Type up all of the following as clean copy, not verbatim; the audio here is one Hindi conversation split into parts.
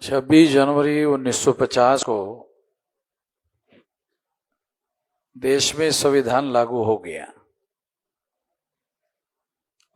26 जनवरी 1950 को देश में संविधान लागू हो गया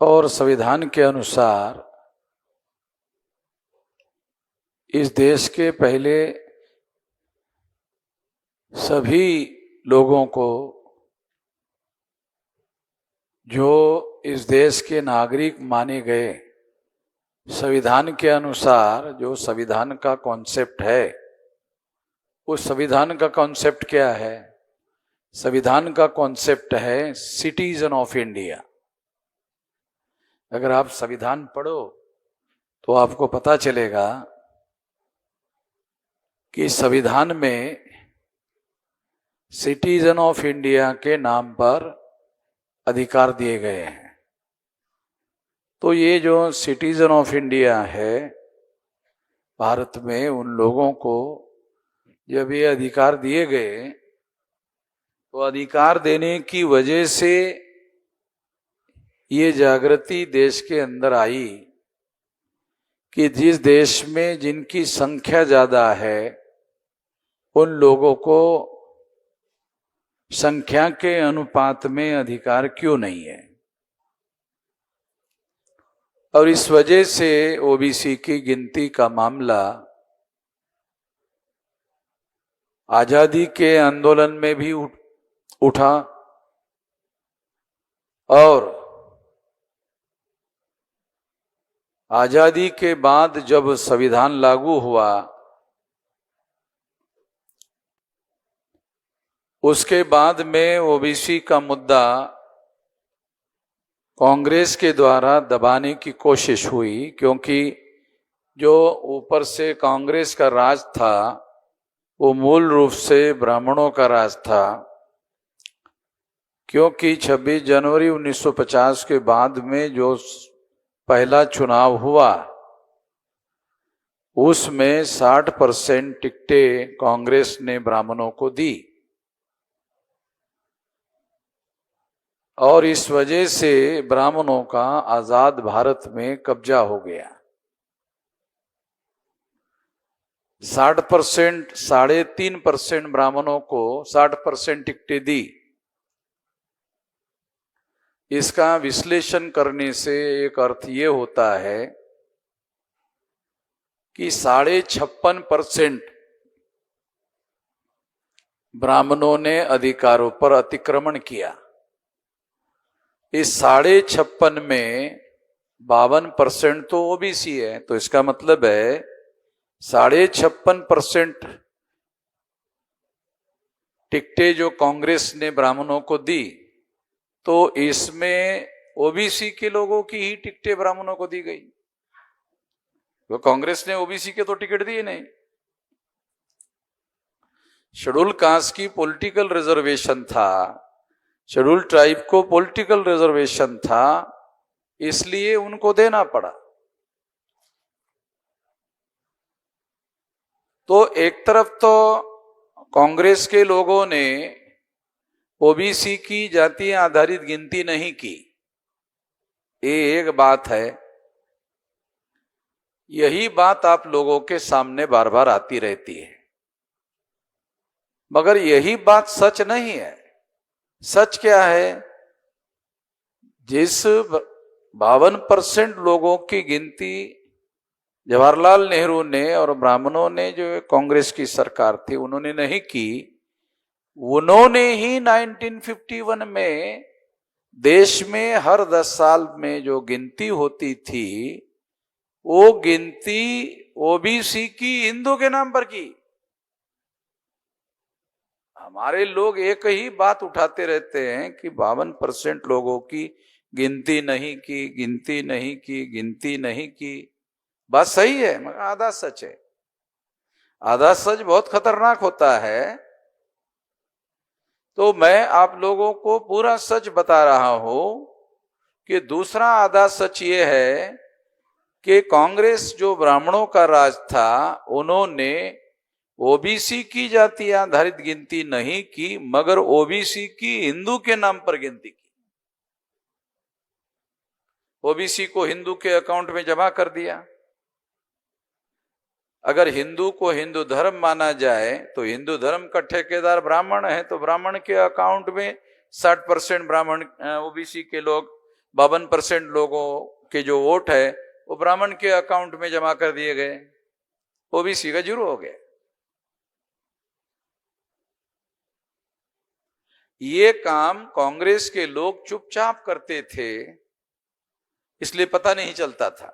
और संविधान के अनुसार इस देश के पहले सभी लोगों को जो इस देश के नागरिक माने गए, संविधान के अनुसार जो संविधान का कॉन्सेप्ट है, उस संविधान का कॉन्सेप्ट क्या है? संविधान का कॉन्सेप्ट है सिटीजन ऑफ इंडिया। अगर आप संविधान पढ़ो तो आपको पता चलेगा कि संविधान में सिटीजन ऑफ इंडिया के नाम पर अधिकार दिए गए हैं। तो ये जो सिटीजन ऑफ इंडिया है भारत में, उन लोगों को जब ये अधिकार दिए गए तो अधिकार देने की वजह से ये जागृति देश के अंदर आई कि जिस देश में जिनकी संख्या ज्यादा है उन लोगों को संख्या के अनुपात में अधिकार क्यों नहीं है। और इस वजह से ओबीसी की गिनती का मामला आजादी के आंदोलन में भी उठा और आजादी के बाद जब संविधान लागू हुआ उसके बाद में ओबीसी का मुद्दा कांग्रेस के द्वारा दबाने की कोशिश हुई, क्योंकि जो ऊपर से कांग्रेस का राज था वो मूल रूप से ब्राह्मणों का राज था। क्योंकि 26 जनवरी 1950 के बाद में जो पहला चुनाव हुआ उसमें 60% टिकटें कांग्रेस ने ब्राह्मणों को दी और इस वजह से ब्राह्मणों का आजाद भारत में कब्जा हो गया। 60%, 3.5% ब्राह्मणों को 60% टिकटें दी। इसका विश्लेषण करने से एक अर्थ ये होता है कि 56.5% ब्राह्मणों ने अधिकारों पर अतिक्रमण किया। इस 56.5 में 52% तो ओबीसी है, तो इसका मतलब है 56.5% टिकटें जो कांग्रेस ने ब्राह्मणों को दी, तो इसमें ओबीसी के लोगों की ही टिकटें ब्राह्मणों को दी गई। वो कांग्रेस ने ओबीसी के तो टिकट दिए नहीं। शेड्यूल कास्ट की पॉलिटिकल रिजर्वेशन था, शेड्यूल ट्राइब को पॉलिटिकल रिजर्वेशन था, इसलिए उनको देना पड़ा। तो एक तरफ तो कांग्रेस के लोगों ने ओबीसी की जाति आधारित गिनती नहीं की, ये एक बात है। यही बात आप लोगों के सामने बार बार आती रहती है, मगर यही बात सच नहीं है। सच क्या है? जिस 52% लोगों की गिनती जवाहरलाल नेहरू ने और ब्राह्मणों ने, जो कांग्रेस की सरकार थी, उन्होंने नहीं की, उन्होंने ही 1951 में देश में हर 10 साल में जो गिनती होती थी वो गिनती ओबीसी की हिंदू के नाम पर की। हमारे लोग एक ही बात उठाते रहते हैं कि 52% लोगों की गिनती नहीं की, गिनती नहीं की, गिनती नहीं की। बात सही है मगर आधा सच है। आधा सच बहुत खतरनाक होता है। तो मैं आप लोगों को पूरा सच बता रहा हूं कि दूसरा आधा सच ये है कि कांग्रेस जो ब्राह्मणों का राज था, उन्होंने ओबीसी की जाति आधारित गिनती नहीं की, मगर ओबीसी की हिंदू के नाम पर गिनती की। ओबीसी को हिंदू के अकाउंट में जमा कर दिया। अगर हिंदू को हिंदू धर्म माना जाए तो हिंदू धर्म का ठेकेदार ब्राह्मण है, तो ब्राह्मण के अकाउंट में 60% ब्राह्मण ओबीसी के लोग, 52% लोगों के जो वोट है वो ब्राह्मण के अकाउंट में जमा कर दिए गए, ओबीसी का जीरो हो गया। ये काम कांग्रेस के लोग चुपचाप करते थे, इसलिए पता नहीं चलता था।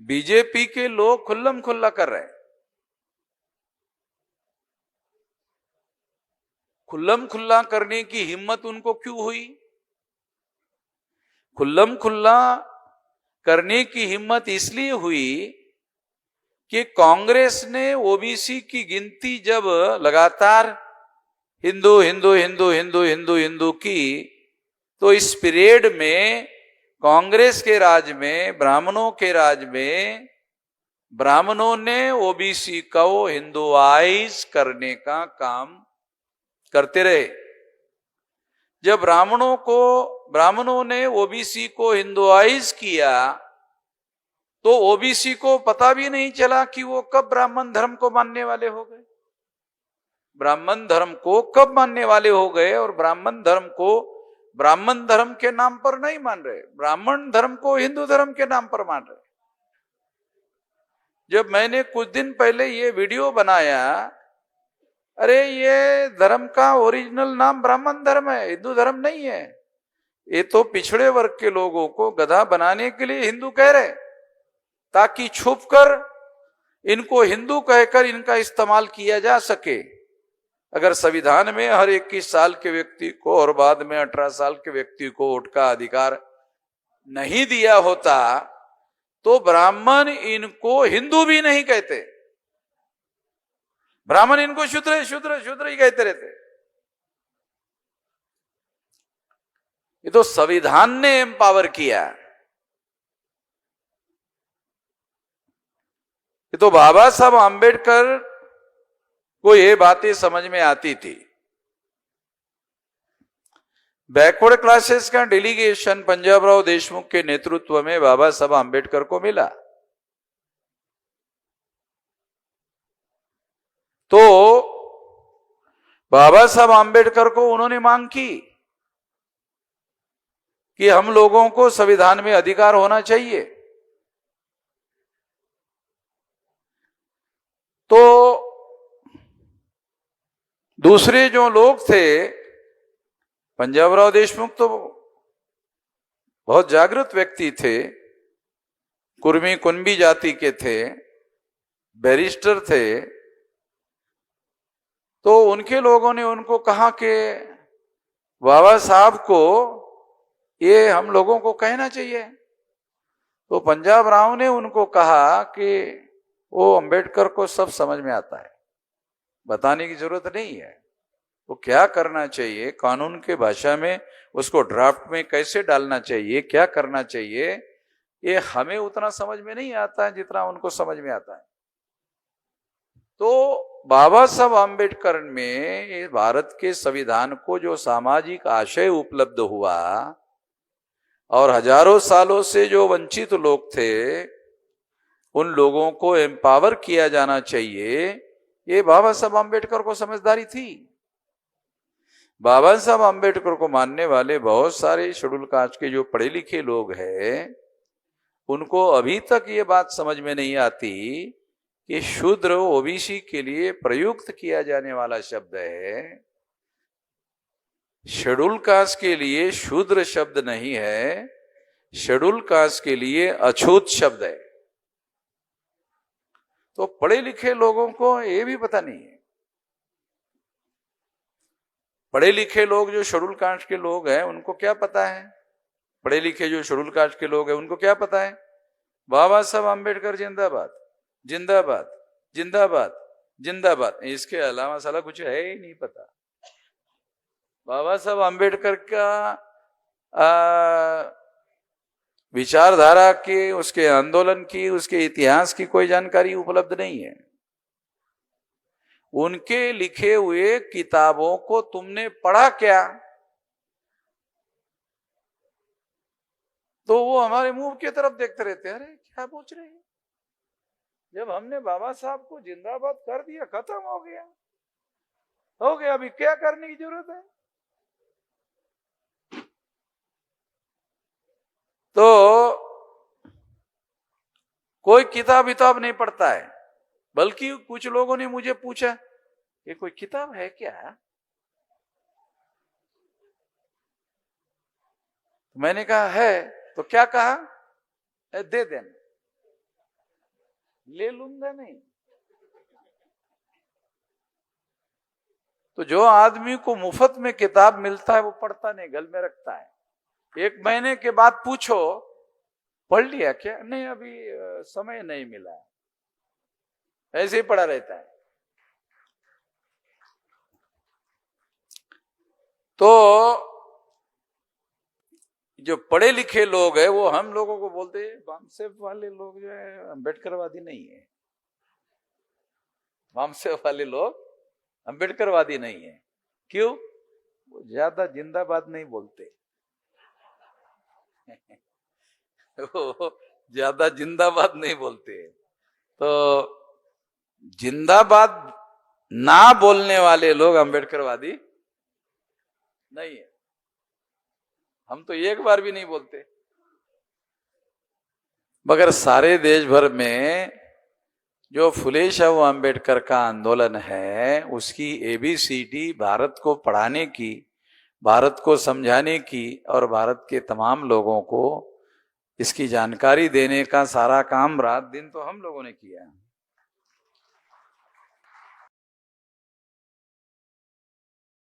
बीजेपी के लोग खुल्लम खुल्ला कर रहे हैं। खुल्लम खुल्ला करने की हिम्मत उनको क्यों हुई? खुल्लम खुल्ला करने की हिम्मत इसलिए हुई कि कांग्रेस ने ओबीसी की गिनती जब लगातार हिंदू हिंदू हिंदू हिंदू हिंदू हिंदू की, तो इस पीरियड में कांग्रेस के राज में, ब्राह्मणों के राज में, ब्राह्मणों ने ओबीसी को हिंदुआइज करने का काम करते रहे। जब ब्राह्मणों ने ओबीसी को हिंदुआइज किया तो ओबीसी को पता भी नहीं चला कि वो कब ब्राह्मण धर्म को मानने वाले हो गए। ब्राह्मण धर्म को कब मानने वाले हो गए, और ब्राह्मण धर्म को ब्राह्मण धर्म के नाम पर नहीं मान रहे, ब्राह्मण धर्म को हिंदू धर्म के नाम पर मान रहे। जब मैंने कुछ दिन पहले ये वीडियो बनाया, अरे ये धर्म का ओरिजिनल नाम ब्राह्मण धर्म है, हिंदू धर्म नहीं है। ये तो पिछड़े वर्ग के लोगों को गधा बनाने के लिए हिंदू कह रहे, ताकि छुपकर इनको हिंदू कहकर इनका इस्तेमाल किया जा सके। अगर संविधान में हर 21 साल के व्यक्ति को और बाद में 18 साल के व्यक्ति को वोट का अधिकार नहीं दिया होता तो ब्राह्मण इनको हिंदू भी नहीं कहते, ब्राह्मण इनको शूद्र शूद्र शूद्र ही कहते रहते। ये तो संविधान ने एम्पावर किया। ये तो बाबा साहब आंबेडकर को ये बातें समझ में आती थी। बैकवर्ड क्लासेस का डेलीगेशन पंजाबराव देशमुख के नेतृत्व में बाबा साहब आंबेडकर को मिला, तो बाबा साहब आंबेडकर को उन्होंने मांग की कि हम लोगों को संविधान में अधिकार होना चाहिए। तो दूसरे जो लोग थे, पंजाबराव देशमुख तो बहुत जागृत व्यक्ति थे, कुर्मी कुंबी जाति के थे, बैरिस्टर थे, तो उनके लोगों ने उनको कहा कि बाबा साहब को ये हम लोगों को कहना चाहिए। तो पंजाब राव ने उनको कहा कि वो अंबेडकर को सब समझ में आता है, बताने की जरूरत नहीं है। वो क्या करना चाहिए, कानून के भाषा में उसको ड्राफ्ट में कैसे डालना चाहिए, क्या करना चाहिए, ये हमें उतना समझ में नहीं आता है जितना उनको समझ में आता है। तो बाबा साहब आंबेडकर में भारत के संविधान को जो सामाजिक आशय उपलब्ध हुआ और हजारों सालों से जो वंचित लोग थे उन लोगों को एम्पावर किया जाना चाहिए, ये बाबा साहब आंबेडकर को समझदारी थी। बाबा साहब आंबेडकर को मानने वाले बहुत सारे शेड्यूल कास्ट के जो पढ़े लिखे लोग हैं उनको अभी तक ये बात समझ में नहीं आती कि शूद्र ओबीसी के लिए प्रयुक्त किया जाने वाला शब्द है, शेड्यूल कास्ट के लिए शूद्र शब्द नहीं है, शेड्यूल कास्ट के लिए अछूत शब्द है। तो पढ़े लिखे लोगों को ये भी पता नहीं है। पढ़े लिखे लोग जो शेड्यूल कास्ट के लोग हैं उनको क्या पता है, पढ़े लिखे जो शेड्यूल कास्ट के लोग हैं उनको क्या पता है, बाबा साहब आंबेडकर जिंदाबाद जिंदाबाद जिंदाबाद जिंदाबाद, इसके अलावा साला कुछ है ही नहीं पता। बाबा साहब आंबेडकर का विचारधारा की, उसके आंदोलन की, उसके इतिहास की कोई जानकारी उपलब्ध नहीं है। उनके लिखे हुए किताबों को तुमने पढ़ा क्या? तो वो हमारे मुंह की तरफ देखते रहते हैं, अरे क्या पूछ रहे हैं। जब हमने बाबा साहब को जिंदाबाद कर दिया, खत्म हो गया, अभी क्या करने की जरूरत है? तो कोई किताब नहीं पढ़ता है, बल्कि कुछ लोगों ने मुझे पूछा ये कोई किताब है क्या? मैंने कहा है। तो क्या कहा? दे देना। ले लूंगा नहीं। तो जो आदमी को मुफ्त में किताब मिलता है वो पढ़ता नहीं, गल में रखता है। 1 महीने के बाद पूछो पढ़ लिया क्या? नहीं, अभी समय नहीं मिला, ऐसे ही पड़ा रहता है। तो जो पढ़े लिखे लोग हैं वो हम लोगों को बोलते हैं वामसेफ वाले लोग जो है अम्बेडकरवादी नहीं है। वामसेफ वाले लोग अम्बेडकरवादी नहीं है। क्यों? वो ज्यादा जिंदाबाद नहीं बोलते। वो ज्यादा जिंदाबाद नहीं बोलते। तो जिंदाबाद ना बोलने वाले लोग अम्बेडकरवादी नहीं है। हम तो एक बार भी नहीं बोलते। मगर सारे देश भर में जो फुले शाहू अम्बेडकर का आंदोलन है, उसकी ABCD भारत को पढ़ाने की, भारत को समझाने की और भारत के तमाम लोगों को इसकी जानकारी देने का सारा काम रात दिन तो हम लोगों ने किया।